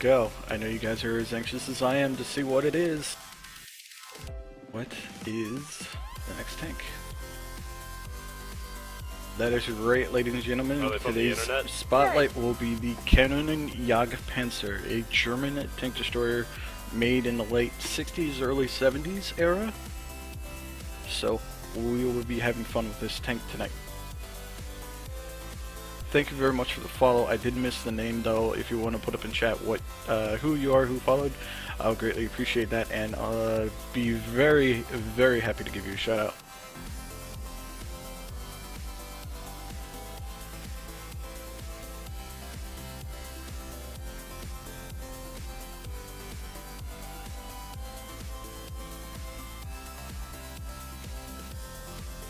go. I know you guys are as anxious as I am to see what it is. What is the next tank? That is right, ladies and gentlemen. Today's spotlight will be the Kanonenjagdpanzer, a German tank destroyer made in the late 60s, early 70s era. So we will be having fun with this tank tonight. Thank you very much for the follow. I did miss the name though. If you want to put up in chat what, who you are, who followed, I'll greatly appreciate that, and be very, very happy to give you a shout out.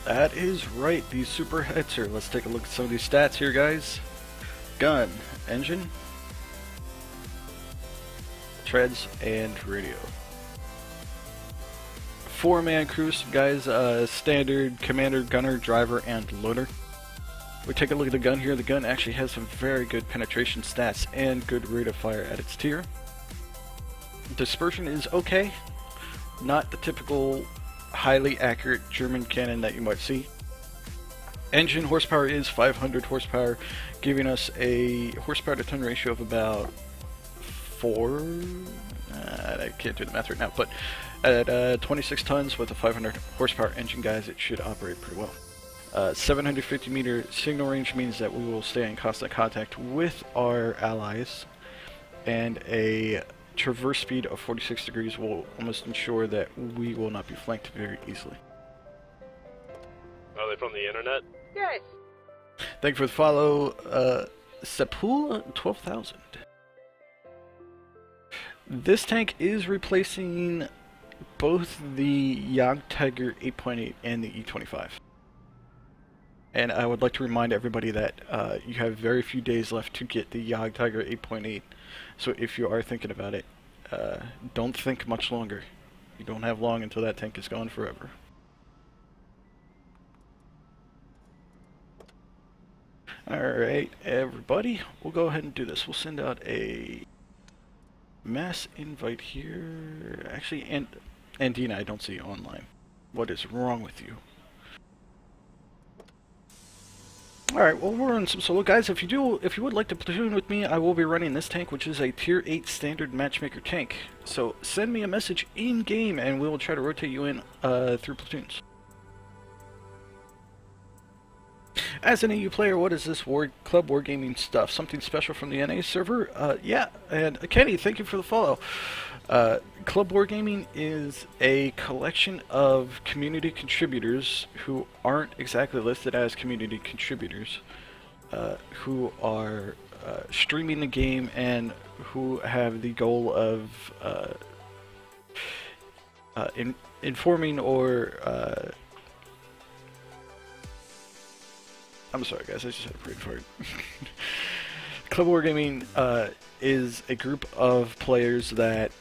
That is right, the Super Hetzer. Let's take a look at some of these stats here, guys. Gun, engine, treads, and radio. 4-man crew, guys, standard commander, gunner, driver, and loader. We take a look at the gun here. The gun actually has some very good penetration stats and good rate of fire at its tier. Dispersion is okay, not the typical highly accurate German cannon that you might see. Engine horsepower is 500 horsepower, giving us a horsepower to ton ratio of about 4. I can't do the math right now, but at 26 tons with a 500 horsepower engine, guys, it should operate pretty well. 750 meter signal range means that we will stay in constant contact with our allies, and a traverse speed of 46 degrees will almost ensure that we will not be flanked very easily. Are they from the internet? Yes. Thank you for the follow, Sepul 12,000. This tank is replacing both the Jagdtiger 8.8 and the E25. And I would like to remind everybody that you have very few days left to get the Jagdtiger 8.8. So if you are thinking about it, don't think much longer. You don't have long until that tank is gone forever. Alright, everybody, we'll go ahead and do this. We'll send out a mass invite here. Actually, Andina, I don't see you online. What is wrong with you? Alright, well, we're on some solo, guys. If you would like to platoon with me, I will be running this tank, which is a tier 8 standard matchmaker tank. So send me a message in game and we will try to rotate you in through platoons. As an EU player, what is this Club Wargaming stuff? Something special from the NA server? Yeah, and Kenny, thank you for the follow. Club Wargaming is a collection of community contributors who aren't exactly listed as community contributors, who are streaming the game and who have the goal of informing or I'm sorry, guys, I just had a brain fart. Club Wargaming is a group of players that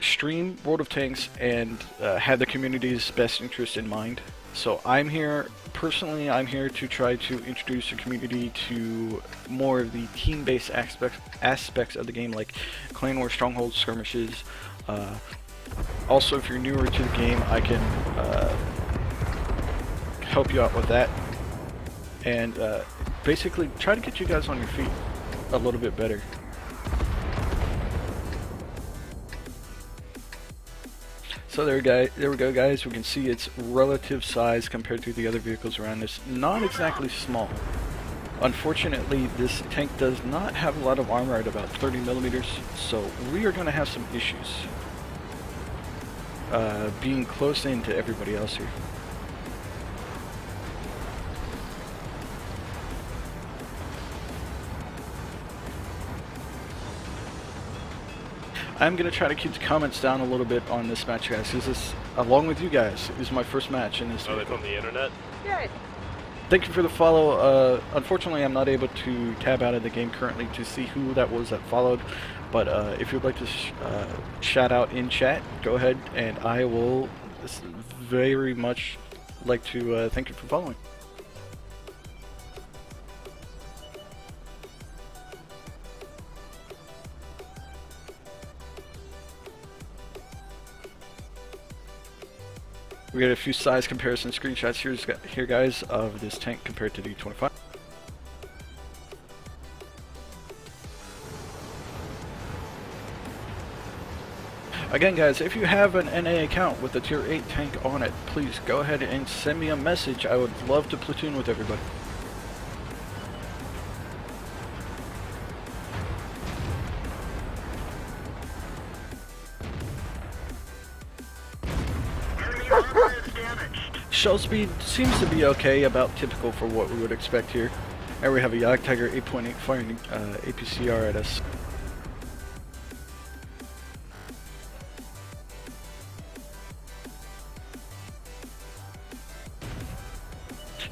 stream World of Tanks and have the community's best interest in mind. So I'm here, personally, I'm here to try to introduce the community to more of the team-based aspects of the game, like clan war, stronghold, skirmishes. Also, if you're newer to the game, I can help you out with that. And basically try to get you guys on your feet a little bit better. So there we go, guys. We can see its relative size compared to the other vehicles around this. Not exactly small. Unfortunately, this tank does not have a lot of armor at about 30 millimeters, so we are going to have some issues being close in to everybody else here. I'm going to try to keep the comments down a little bit on this match, guys, because this, along with you guys, is my first match in this. Are they from the internet? Yes. Thank you for the follow. Unfortunately, I'm not able to tab out of the game currently to see who that was that followed, but if you'd like to shout out in chat, go ahead, and I will very much like to thank you for following. We got a few size comparison screenshots here guys, of this tank compared to the 25. Again guys, if you have an NA account with a tier 8 tank on it, please go ahead and send me a message. I would love to platoon with everybody. Shell speed seems to be okay, about typical for what we would expect here. And we have a Jagdtiger 8.8 firing APCR at us.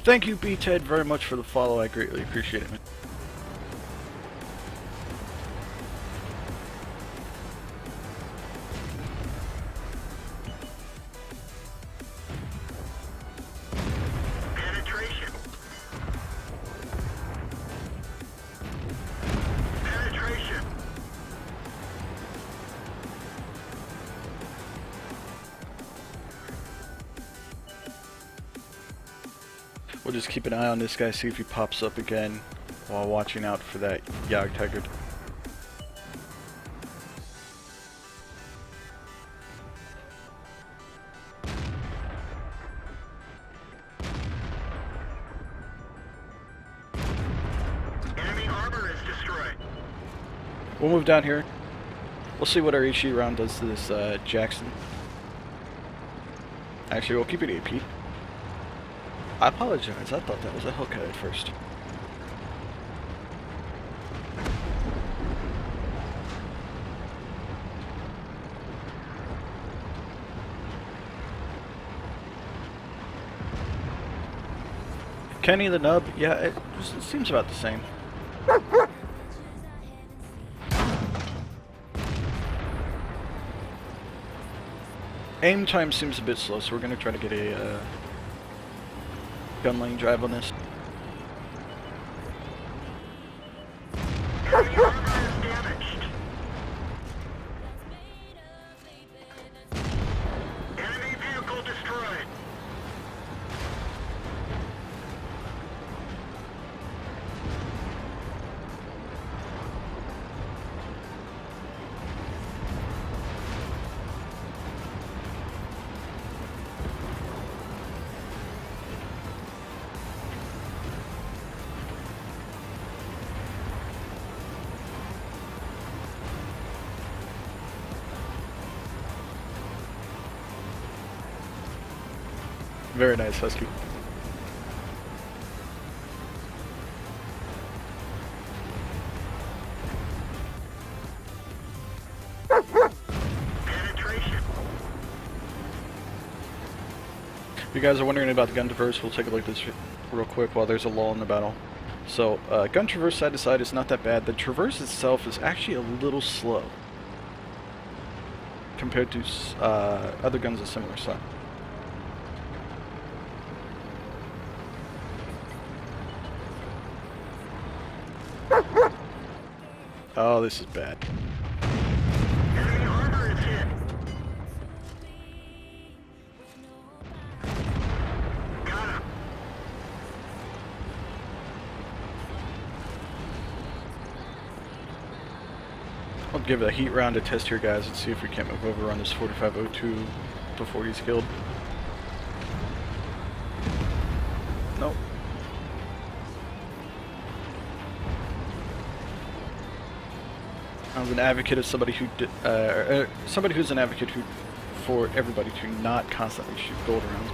Thank you, B-Ted, very much for the follow. I greatly appreciate it, man. Penetration. We'll just keep an eye on this guy, see if he pops up again while watching out for that Jagdtiger. Enemy armor is destroyed. We'll move down here. We'll see what our HE round does to this Jackson. Actually, we'll keep it AP. I apologize, I thought that was a Hellcat at first. Kenny the Nub, yeah, it seems about the same. Aim time seems a bit slow, so we're going to try to get a gun lane drive on this. Enemy armor is damaged. Enemy vehicle destroyed. Very nice, Husky. Penetration. If you guys are wondering about the gun traverse, we'll take a look at this real quick while there's a lull in the battle. So, gun traverse side to side is not that bad. The traverse itself is actually a little slow compared to other guns of similar size. Oh, this is bad. Enemy armor is hit. Got him. I'll give it a heat round to test here, guys, and see if we can't move over on this 4502 before he's killed. Nope. I'm an advocate of somebody who somebody who's an advocate who for everybody to not constantly shoot gold rounds.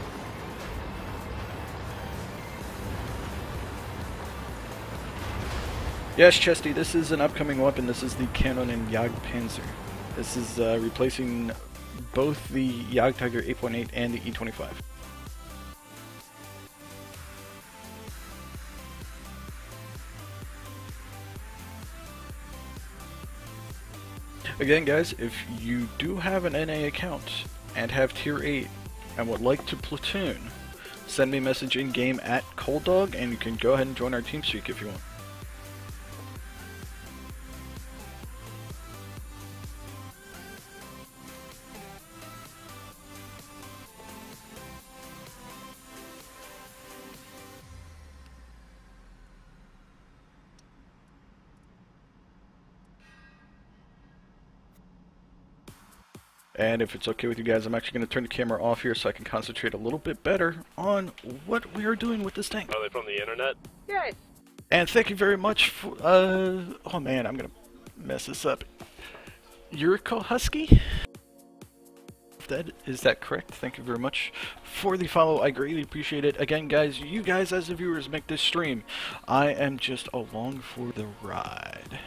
Yes, Chesty, this is an upcoming weapon. This is the Kanonenjagdpanzer. This is replacing both the Jagdtiger 8.8 and the E25. Again, guys, if you do have an NA account and have tier 8 and would like to platoon, send me a message in game at ColdDog and you can go ahead and join our TeamSpeak if you want. And if it's okay with you guys, I'm actually going to turn the camera off here so I can concentrate a little bit better on what we are doing with this tank. Are they from the internet? Yes. And thank you very much for, oh man, I'm going to mess this up. Yuriko Husky? Is that correct? Thank you very much for the follow. I greatly appreciate it. Again, guys, you guys as the viewers make this stream. I am just along for the ride.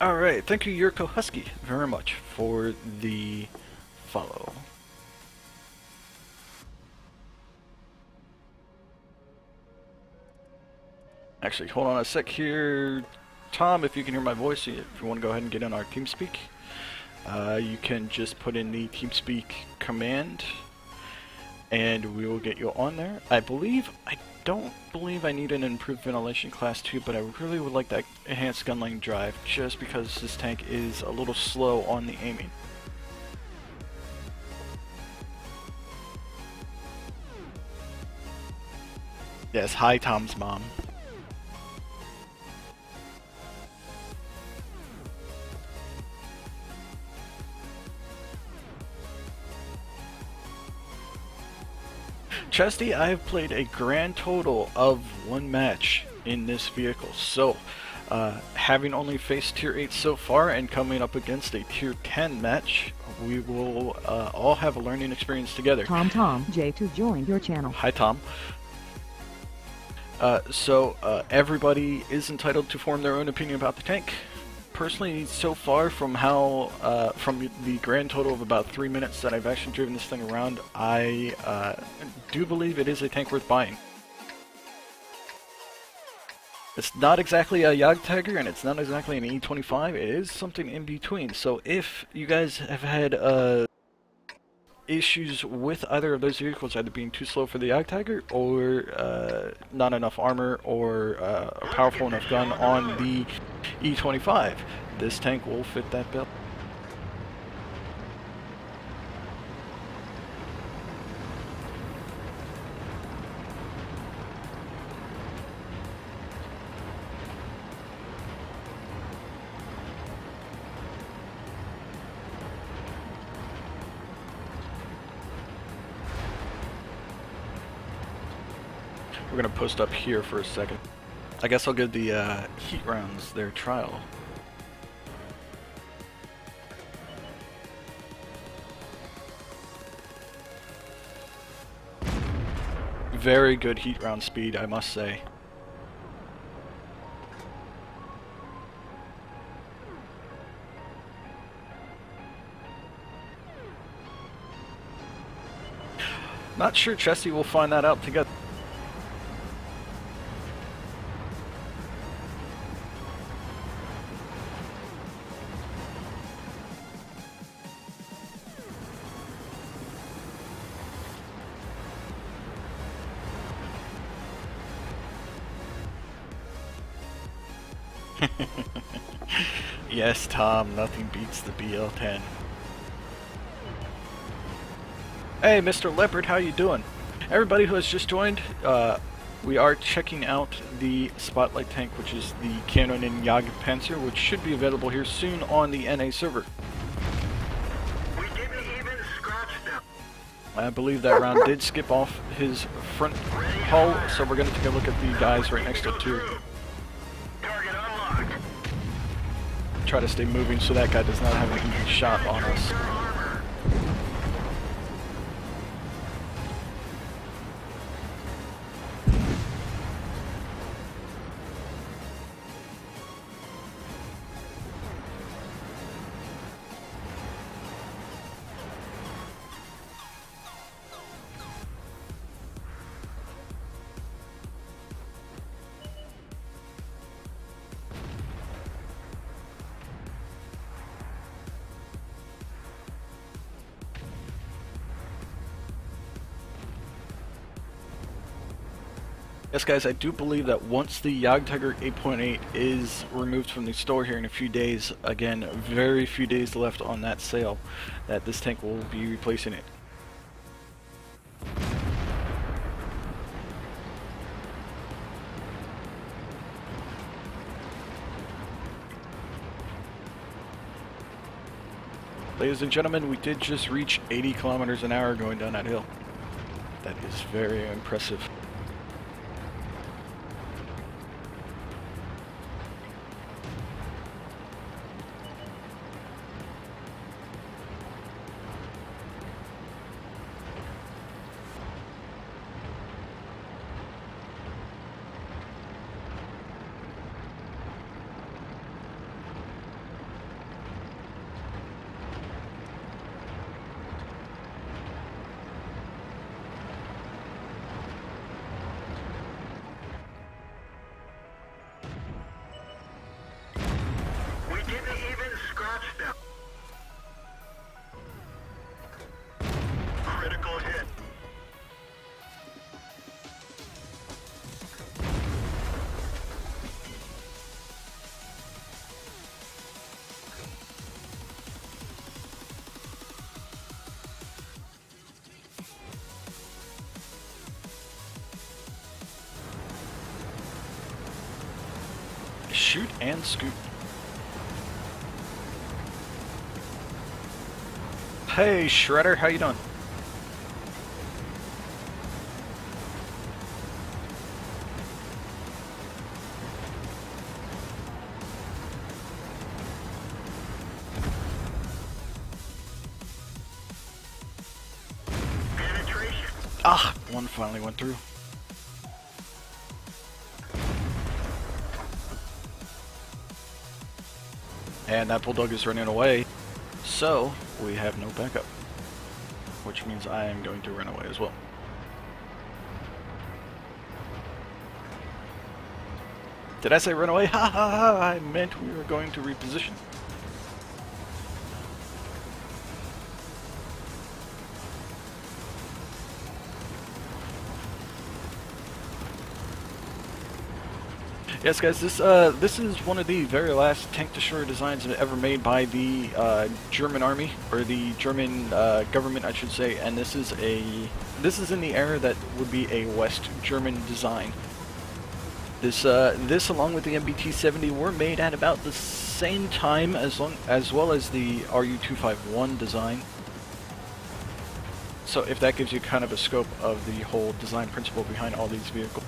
Alright, thank you Yuriko Husky very much for the follow. Actually, hold on a sec here. Tom, if you can hear my voice, if you want to go ahead and get in our TeamSpeak, you can just put in the TeamSpeak command and we will get you on there. I don't believe I need an improved ventilation class 2, but I really would like that enhanced gun lane drive just because this tank is a little slow on the aiming. Yes, hi Tom's mom. Chesty, I have played a grand total of 1 match in this vehicle, so having only faced tier 8 so far and coming up against a tier 10 match, we will all have a learning experience together. Tom J2 joined your channel. Hi Tom. Everybody is entitled to form their own opinion about the tank. Personally, so far from from the grand total of about 3 minutes that I've actually driven this thing around, I do believe it is a tank worth buying. It's not exactly a Jagdpanzer and it's not exactly an E25, it is something in between. So if you guys have had issues with either of those vehicles, either being too slow for the Jagdpanzer or not enough armor or a powerful enough gun on the E25, this tank will fit that bill. We're gonna post up here for a second. I guess I'll give the heat rounds their trial. Very good heat round speed, I must say. Not sure Chesty will find that out together. Yes, Tom, nothing beats the BL-10. Hey, Mr. Leopard, how you doing? Everybody who has just joined, we are checking out the Spotlight tank, which is the Kanonenjagdpanzer, which should be available here soon on the NA server. We didn't even scratch them. I believe that round did skip off his front hull, so we're going to take a look at the guys right next to it too. Target unlocked. Try to stay moving so that guy does not have an easy shot on us. Their armor. Yes guys, I do believe that once the Jagdtiger 8.8 is removed from the store here in a few days, again, very few days left on that sale, that this tank will be replacing it. Ladies and gentlemen, we did just reach 80 kilometers an hour going down that hill. That is very impressive. We didn't even scratch them. Critical hit. Shoot and scoot. Hey Shredder, how you doing? Penetration. Ah, one finally went through. And that bulldog is running away, so we have no backup, which means I am going to run away as well. Did I say run away? Ha ha ha! I meant we were going to reposition. Yes, guys, this is one of the very last tank destroyer designs ever made by the German army, or the German government, I should say. And this is in the era that would be a West German design. This along with the MBT-70 were made at about the same time as well as the RU-251 design. So if that gives you kind of a scope of the whole design principle behind all these vehicles.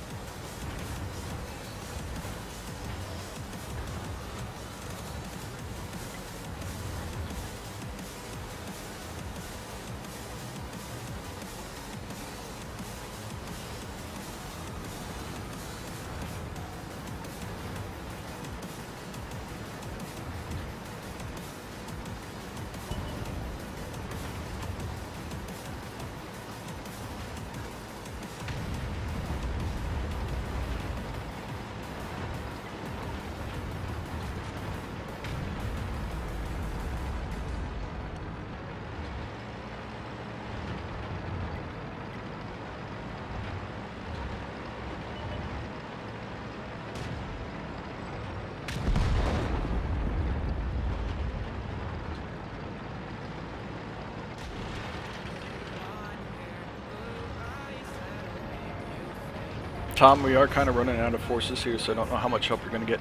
Tom, we are kind of running out of forces here, so I don't know how much help you're going to get.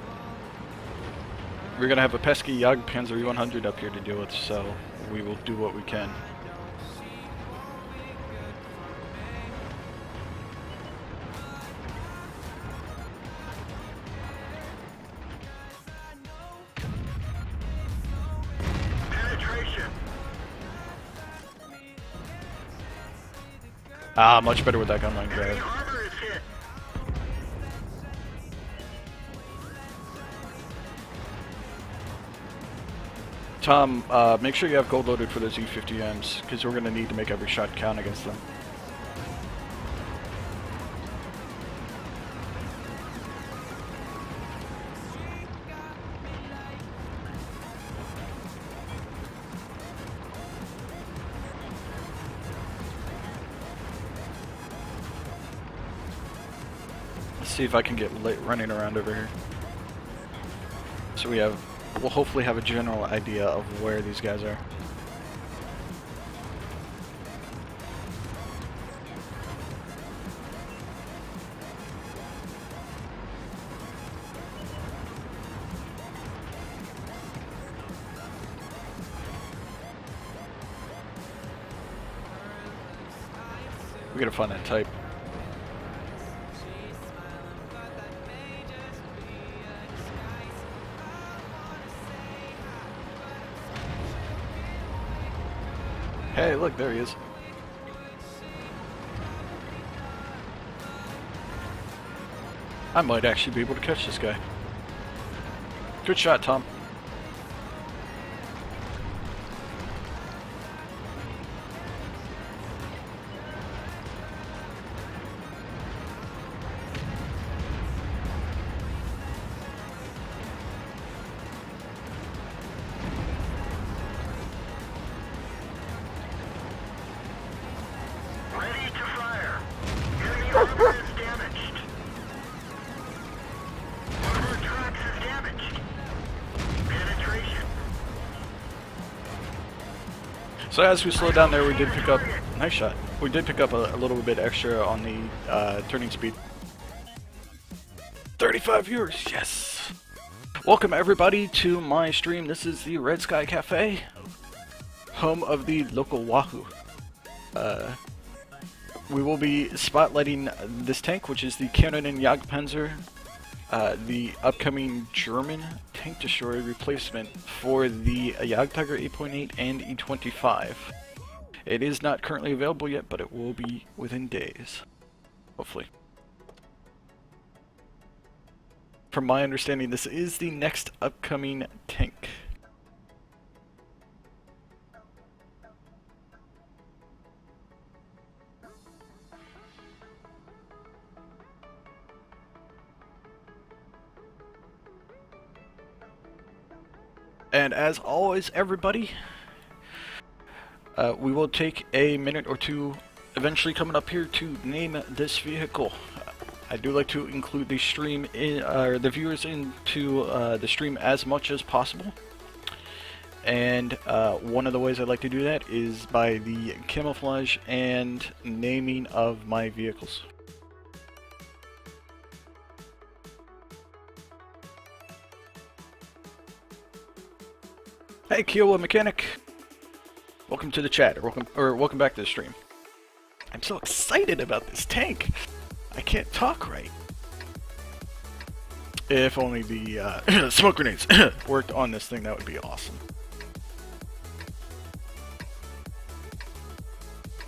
We're going to have a pesky Jagdpanzer E100 up here to deal with, so we will do what we can. Penetration. Ah, much better with that gunline grab. Enemy armor is hit. Tom, make sure you have gold loaded for those E50Ms, because we're going to need to make every shot count against them. see if I can get lit running around over here. So we'll hopefully have a general idea of where these guys are. We gotta find that type. Hey, look, there he is. I might actually be able to catch this guy. Good shot, Tom. Ready to fire. Enemy armor is damaged. Armor tracks is damaged. Penetration. So as we slowed down there, we did pick up... Nice shot. We did pick up a little bit extra on the turning speed. 35 viewers, yes! Welcome everybody to my stream. This is the Red Sky Cafe, home of the local Wahoo. We will be spotlighting this tank, which is the Kanonenjagdpanzer, the upcoming German tank destroyer replacement for the Jagdtiger 8.8 and E25. It is not currently available yet, but it will be within days, hopefully. From my understanding, this is the next upcoming tank. And as always, everybody, we will take a minute or two eventually coming up here to name this vehicle. I do like to include the stream or the viewers into the stream as much as possible. And one of the ways I like to do that is by the camouflage and naming of my vehicles. Hey, Kiowa Mechanic! Welcome to the chat, or welcome back to the stream. I'm so excited about this tank! I can't talk right. If only the smoke grenades worked on this thing, that would be awesome.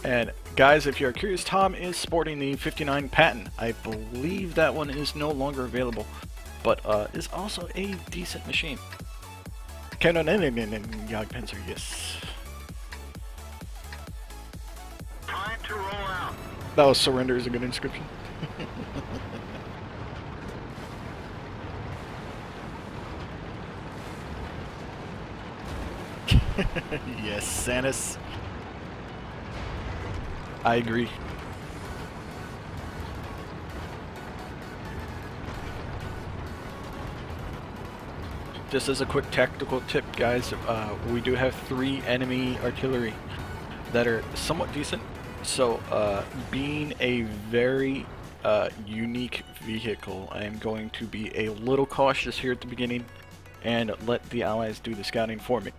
And guys, if you're curious, Tom is sporting the 59 Patton. I believe that one is no longer available, but is also a decent machine. Kanonenjagdpanzer, yes. Time to roll out. That was surrender is a good inscription. Yes, Sanus. I agree. Just as a quick tactical tip, guys, we do have 3 enemy artillery that are somewhat decent. So, being a very unique vehicle, I am going to be a little cautious here at the beginning and let the allies do the scouting for me.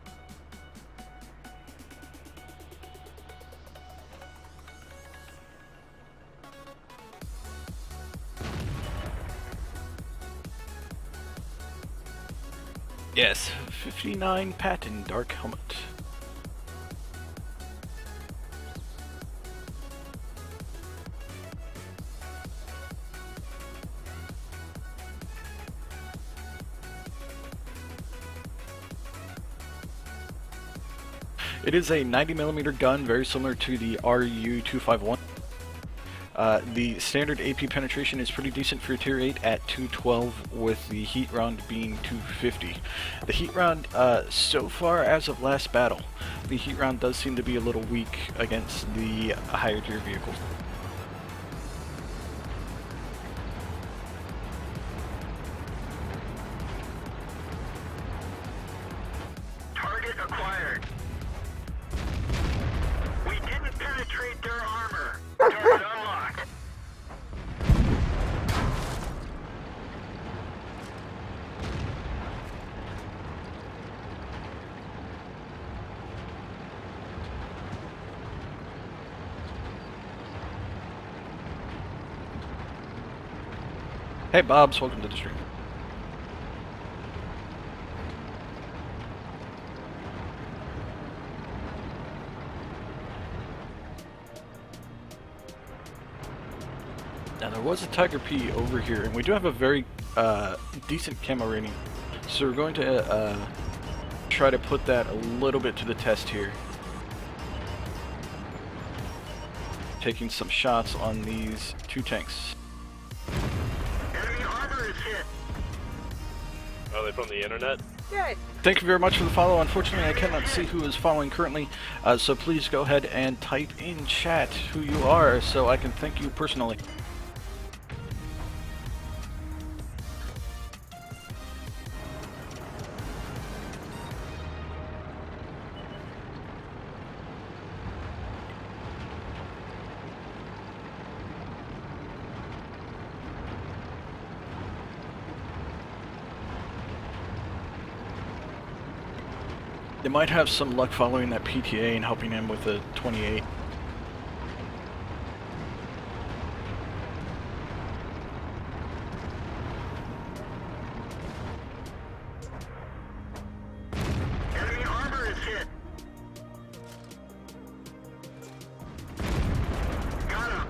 Yes, 59 Patton Dark Helmet. It is a 90mm gun, very similar to the RU-251. The standard AP penetration is pretty decent for Tier 8 at 212, with the heat round being 250. The heat round, so far as of last battle, the heat round does seem to be a little weak against the higher tier vehicles. Hey Bobs, welcome to the stream. Now there was a Tiger P over here, and we do have a very decent camo rating. So we're going to try to put that a little bit to the test here. Taking some shots on these two tanks. Enemy armor is hit. Are they from the internet? Good. Thank you very much for the follow. Unfortunately, I cannot see who is following currently, so please go ahead and type in chat who you are so I can thank you personally. They might have some luck following that PTA and helping him with a 28. Enemy armor is hit. Got him.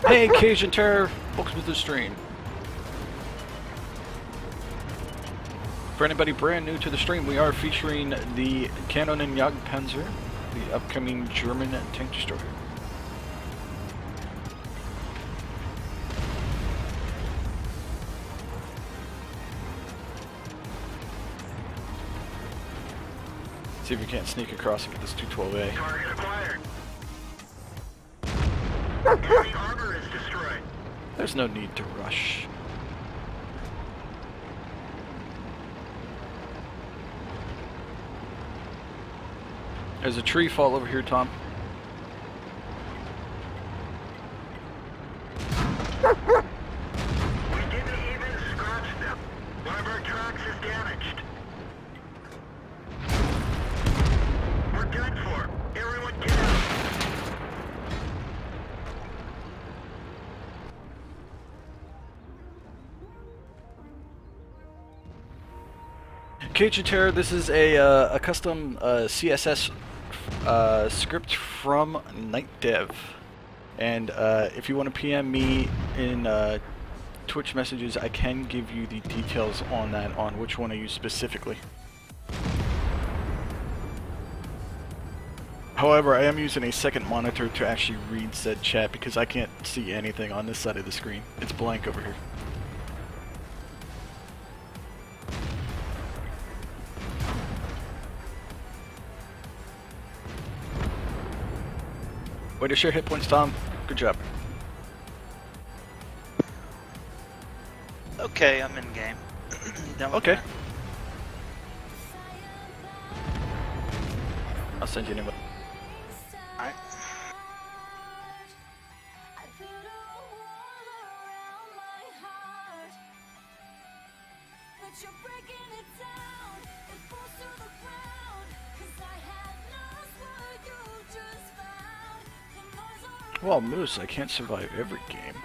Hey, Cajun Terror! Welcome to the stream. For anybody brand new to the stream, we are featuring the Kanonenjagdpanzer, the upcoming German tank destroyer. See if we can't sneak across and get this 212A. Target acquired. Enemy armor is destroyed. There's no need to rush. There's a tree fall over here, Tom. We didn't even scratch them. One of our tracks is damaged. We're done for. Everyone get out. Cajun Terror, this is a custom CSS script from Night Dev, and if you want to PM me in Twitch messages, I can give you the details on that, on which one I use specifically. However, I am using a second monitor to actually read said chat because I can't see anything on this side of the screen. It's blank over here. Way to share hit points, Tom. Good job. Okay, I'm in game. Okay. I'll send you an invite. Alright. Well, Moose, I can't survive every game.